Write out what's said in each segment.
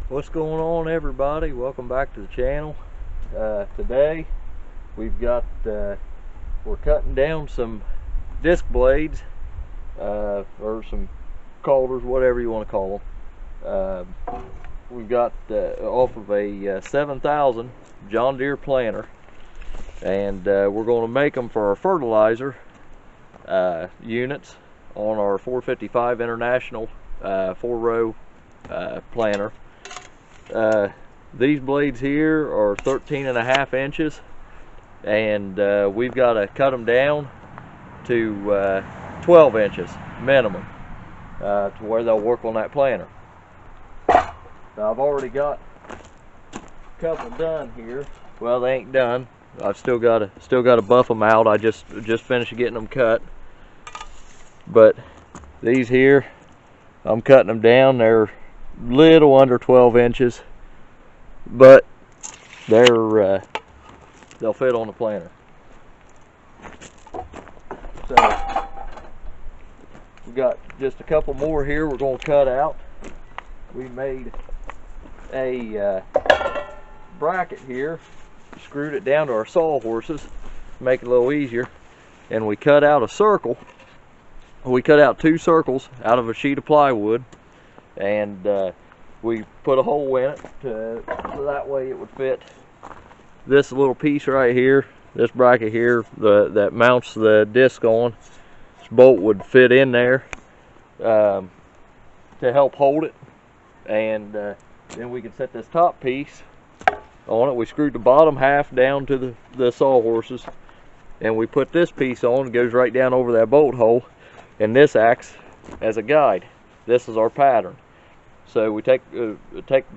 What's going on, everybody? Welcome back to the channel. Today we've got we're cutting down some disc blades or some coulters, whatever you want to call them. We've got off of a 7000 John Deere planter, and we're going to make them for our fertilizer units on our 455 International 4-row planter. These blades here are 13.5 inches, and we've got to cut them down to 12 inches minimum to where they'll work on that planter. Now, I've already got a couple done here. Well, they ain't done. I've still got to buff them out. I just finished getting them cut. But these here, I'm cutting them down. They're little under 12 inches, but they'll fit on the planter. So we got just a couple more here we're going to cut out. We made a bracket here, screwed it down to our sawhorses to make it a little easier, and we cut out a circle. We cut out 2 circles out of a sheet of plywood, and we put a hole in it so that way it would fit this little piece right here, this bracket here that mounts the disc on. This bolt would fit in there to help hold it, and then we can set this top piece on it. We screwed the bottom half down to the sawhorses, and we put this piece on. It goes right down over that bolt hole, and this acts as a guide. This is our pattern. So we take a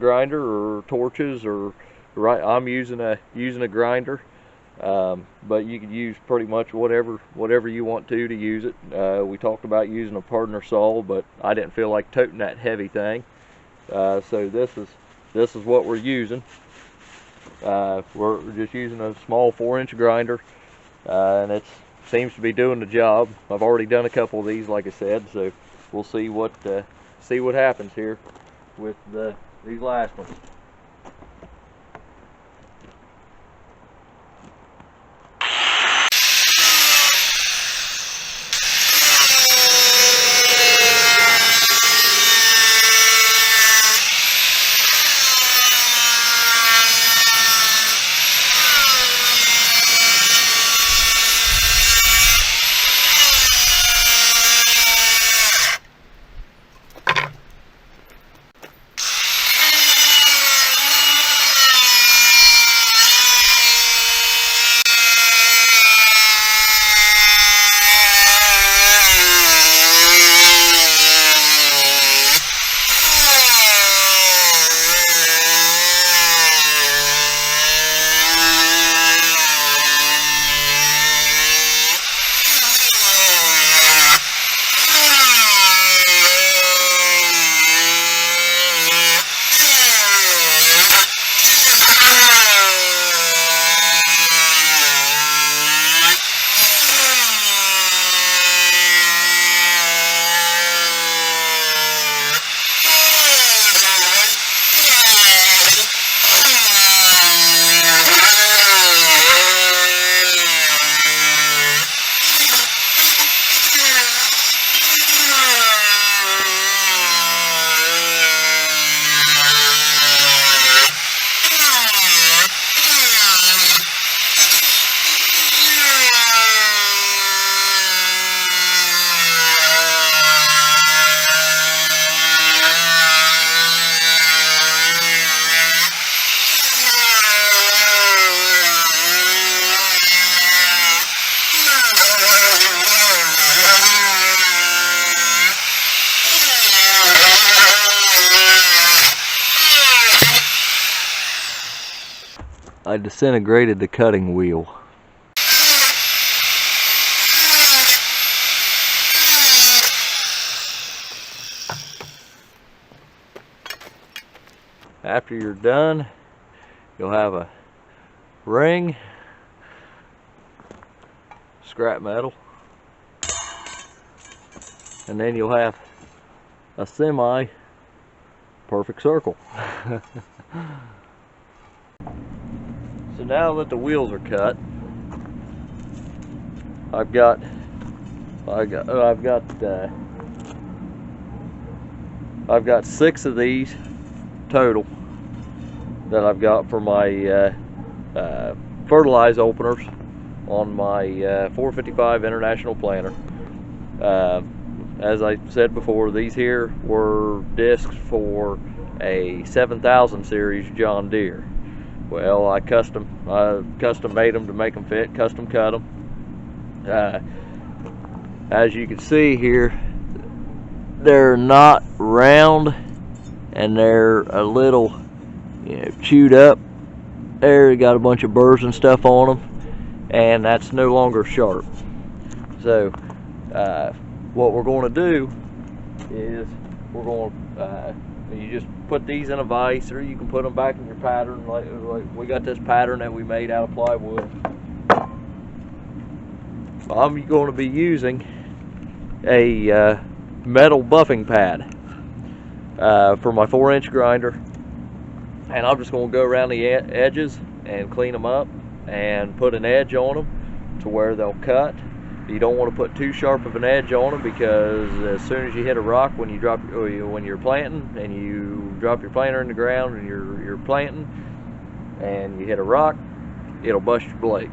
grinder or torches, or I'm using a grinder, but you could use pretty much whatever you want to use it. We talked about using a Pardner saw, but I didn't feel like toting that heavy thing. So this is what we're using. We're just using a small 4-inch grinder, and it seems to be doing the job. I've already done a couple of these, like I said, so we'll see what happens here with these last ones. I disintegrated the cutting wheel. After you're done, you'll have a ring, scrap metal, and then you'll have a semi perfect circle. So now that the wheels are cut, I've got 6 of these total that I've got for my fertilize openers on my 455 International planter. As I said before, these here were discs for a 7000 series John Deere. Well, I custom made them to make them fit, custom cut them. As you can see here, they're not round and they're a little, chewed up. There, got a bunch of burrs and stuff on them, and that's no longer sharp. So what we're going to do is we're going to you just put these in a vise, or you can put them back in your pattern. Like we got this pattern that we made out of plywood. I'm going to be using a metal buffing pad for my 4-inch grinder, and I'm just going to go around the edges and clean them up and put an edge on them to where they'll cut. You don't want to put too sharp of an edge on them, because as soon as you hit a rock when you're planting and you drop your planter in the ground and you're planting and you hit a rock, it'll bust your blade.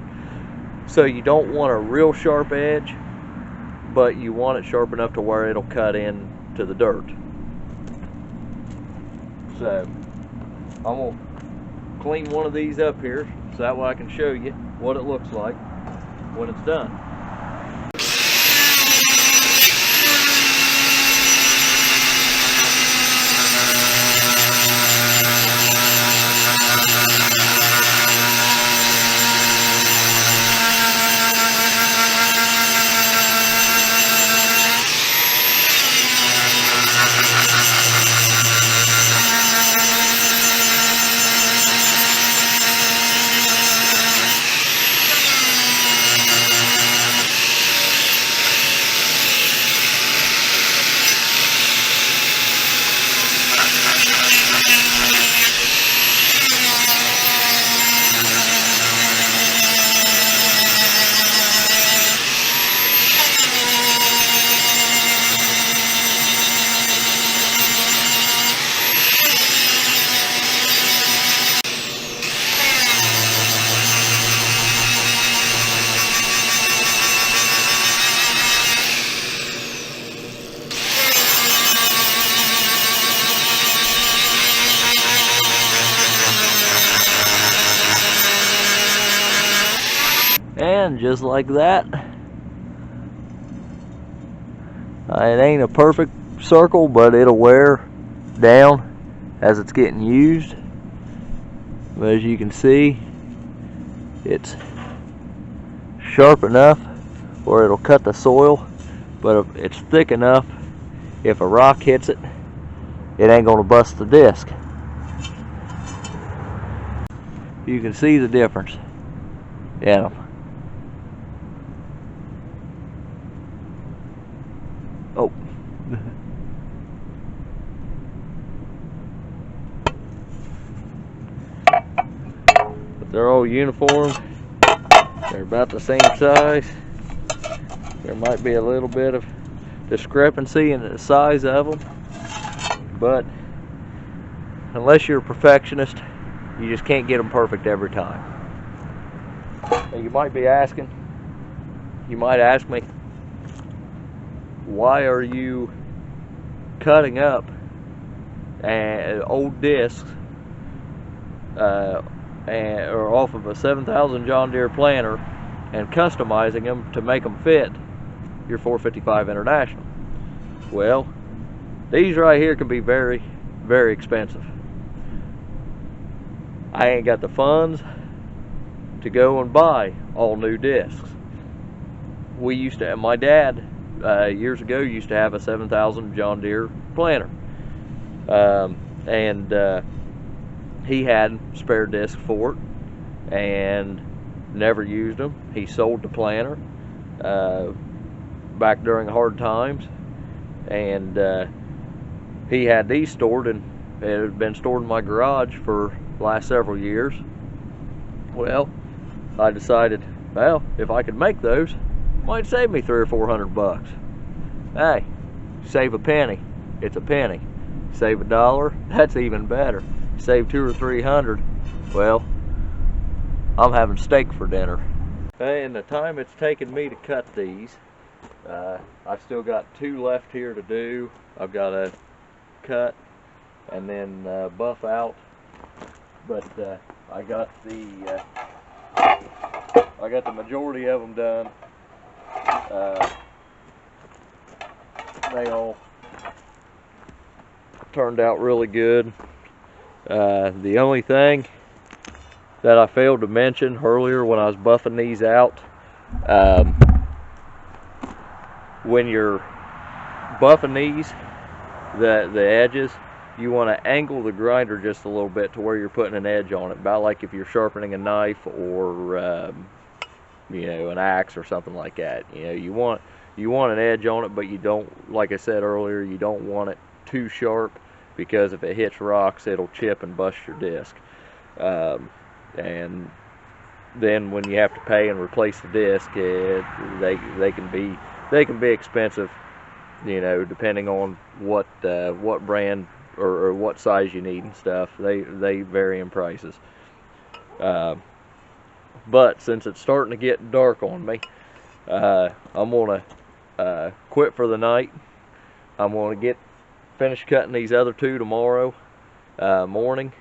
So you don't want a real sharp edge, but you want it sharp enough to where it'll cut into the dirt. So I'm gonna clean one of these up here so that way I can show you what it looks like when it's done. And just like that, it ain't a perfect circle, but it'll wear down as it's getting used. But as you can see, it's sharp enough where it'll cut the soil, but it's thick enough if a rock hits it, it ain't gonna bust the disc. You can see the difference in them. Oh. But they're all uniform. They're about the same size. There might be a little bit of discrepancy in the size of them, but unless you're a perfectionist, you just can't get them perfect every time. Now you might be asking, you might ask me, why are you cutting up old discs or off of a 7000 John Deere planter and customizing them to make them fit your 455 International? Well, these right here can be very, very expensive. I ain't got the funds to go and buy all new discs. We used to, my dad years ago used to have a 7000 John Deere planter, and he had spare discs for it and never used them. He sold the planter back during hard times, and he had these stored in It had been stored in my garage for the last several years. Well, I decided, well, if I could make those, it might save me 300 or 400 bucks. Hey, save a penny, it's a penny. Save $1, that's even better. Save 200 or 300, well, I'm having steak for dinner. And the time it's taken me to cut these, I've still got 2 left here to do. I've got to cut and then buff out, but I got the majority of them done. They all turned out really good. The only thing that I failed to mention earlier when I was buffing these out, when you're buffing these, the edges, you want to angle the grinder just a little bit to where you're putting an edge on it, about like if you're sharpening a knife or you know, an axe or something like that. You know, you want an edge on it, but you don't, like I said earlier, you don't want it too sharp, because if it hits rocks, it'll chip and bust your disc. And then when you have to pay and replace the disc, they can be expensive, you know, depending on what brand or what size you need and stuff. They vary in prices. But since it's starting to get dark on me, I'm gonna quit for the night. I'm gonna finish cutting these other 2 tomorrow morning,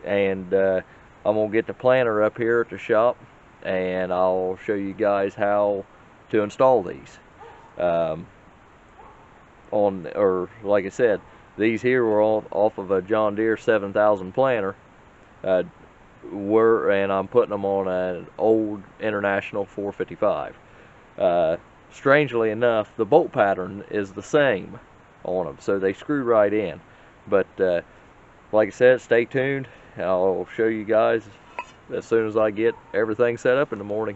and I'm gonna get the planter up here at the shop, and I'll show you guys how to install these. Like I said, these here were all off of a John Deere 7000 planter, and I'm putting them on an old International 455. Strangely enough, the bolt pattern is the same on them, so they screw right in. But like I said, stay tuned. I'll show you guys as soon as I get everything set up in the morning.